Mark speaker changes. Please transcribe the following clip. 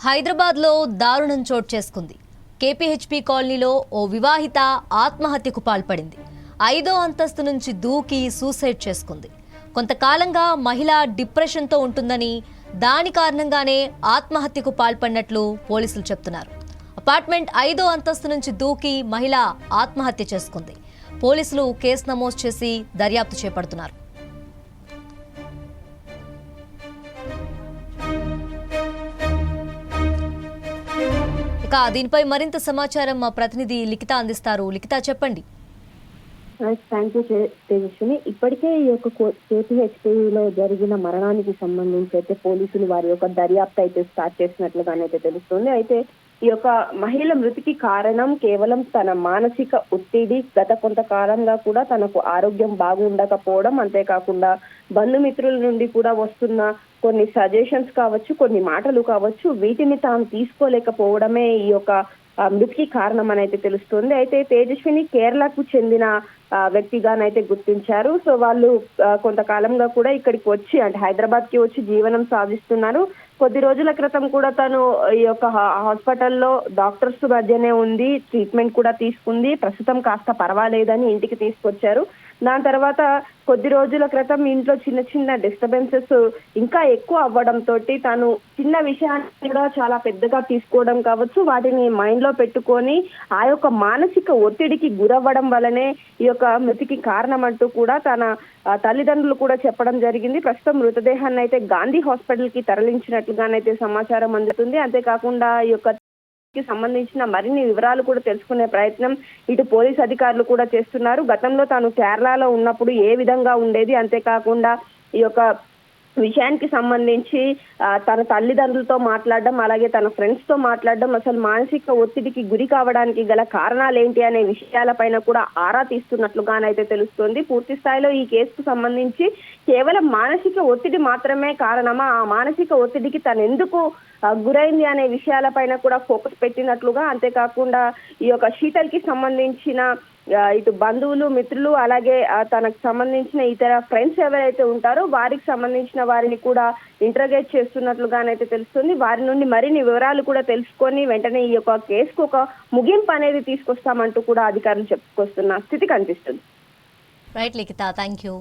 Speaker 1: హైదరాబాద్లో దారుణం చోటు చేసుకుంది. కేపీహెచ్పీ కాలనీలో ఓ వివాహిత ఆత్మహత్యకు పాల్పడింది. 5వ అంతస్తు నుంచి దూకి సూసైడ్ చేసుకుంది. కొంతకాలంగా మహిళ డిప్రెషన్తో ఉంటుందని, దాని కారణంగానే ఆత్మహత్యకు పాల్పడినట్లు పోలీసులు చెప్తున్నారు. అపార్ట్మెంట్ 5వ అంతస్తు నుంచి దూకి మహిళ ఆత్మహత్య చేసుకుంది. పోలీసులు కేసు నమోదు చేసి దర్యాప్తు చేపడుతున్నారు. దీనిపై మరింత సమాచారం మా ప్రతినిధి లిఖిత అందిస్తారు. లిఖిత, చెప్పండి.
Speaker 2: Thank you Tejaswini. ఇప్పటికే ఈ యొక్క కేపీహెచ్పీలో జరిగిన మరణానికి సంబంధించి అయితే పోలీసులు వారి యొక్క దర్యాప్తు అయితే స్టార్ట్ చేసినట్లుగానైతే తెలుస్తుంది. అయితే ఈ యొక్క మహిళ మృతికి కారణం కేవలం తన మానసిక ఒత్తిడి. గత కొంతకాలంగా కూడా తనకు ఆరోగ్యం బాగుండకపోవడం, అంతేకాకుండా బంధుమిత్రుల నుండి కూడా వస్తున్న కొన్ని సజెషన్స్ కావచ్చు, కొన్ని మాటలు కావచ్చు, వీటిని తాను తీసుకోలేకపోవడమే ఈ యొక్క మృతికి కారణం అని అయితే తెలుస్తుంది. అయితే తేజస్విని కేరళకు చెందిన వ్యక్తిగానైతే గుర్తించారు. సో వాళ్ళు కొంతకాలంగా కూడా ఇక్కడికి వచ్చి, అంటే హైదరాబాద్ కి వచ్చి జీవనం సాగిస్తున్నారు. కొద్ది రోజుల క్రితం కూడా తను ఈ యొక్క హాస్పిటల్లో డాక్టర్స్ మధ్యనే ఉంది, ట్రీట్మెంట్ కూడా తీసుకుంది. ప్రస్తుతం కాస్త పర్వాలేదని ఇంటికి తీసుకొచ్చారు. దాని తర్వాత కొద్ది రోజుల క్రితం ఇంట్లో చిన్న చిన్న డిస్టర్బెన్సెస్ ఇంకా ఎక్కువ అవ్వడంతో తను చిన్న విషయాన్ని కూడా చాలా పెద్దగా తీసుకోవడం కావచ్చు, వాటిని మైండ్ లో పెట్టుకొని ఆ యొక్క మానసిక ఒత్తిడికి గురవ్వడం వల్లనే ఈ యొక్క మృతికి కారణం అంటూ కూడా తన తల్లిదండ్రులు కూడా చెప్పడం జరిగింది. ప్రస్తుతం మృతదేహాన్ని అయితే గాంధీ హాస్పిటల్ కి తరలించినట్లుగానైతే సమాచారం అందుతుంది. అంతేకాకుండా ఈ యొక్క సంబంధించిన మరిన్ని వివరాలు కూడా తెలుసుకునే ప్రయత్నం ఇటు పోలీస్ అధికారులు కూడా చేస్తున్నారు. గతంలో తాను కేరళలో ఉన్నప్పుడు ఏ విధంగా ఉండేది, అంతేకాకుండా ఈ యొక్క విషయానికి సంబంధించి తన తల్లిదండ్రులతో మాట్లాడడం, అలాగే తన ఫ్రెండ్స్ తో మాట్లాడడం, అసలు మానసిక ఒత్తిడికి గురి కావడానికి గల కారణాలు ఏంటి అనే విషయాలపైన కూడా ఆరా తీస్తున్నట్లుగానైతే తెలుస్తోంది. పూర్తి స్థాయిలో ఈ కేసుకు సంబంధించి కేవలం మానసిక ఒత్తిడి మాత్రమే కారణమా, ఆ మానసిక ఒత్తిడికి తను ఎందుకు గురైంది అనే విషయాలపైన కూడా ఫోకస్ పెట్టినట్లుగా, అంతేకాకుండా ఈ యొక్క శీతల్ కి సంబంధించిన ఇటు బంధువులు, మిత్రులు, అలాగే తనకు సంబంధించిన ఇతర ఫ్రెండ్స్ ఎవరైతే ఉంటారో వారికి సంబంధించిన వారిని కూడా ఇంటర్గేట్ చేస్తున్నట్లుగానైతే తెలుస్తుంది. వారి నుండి మరిన్ని వివరాలు కూడా తెలుసుకొని వెంటనే ఈ యొక్క కేసుకు ఒక ముగింపు అనేది తీసుకొస్తామంటూ కూడా అధికారులు చెప్పుకొస్తున్న స్థితి కనిపిస్తుంది.
Speaker 1: Right Likhita, thank you.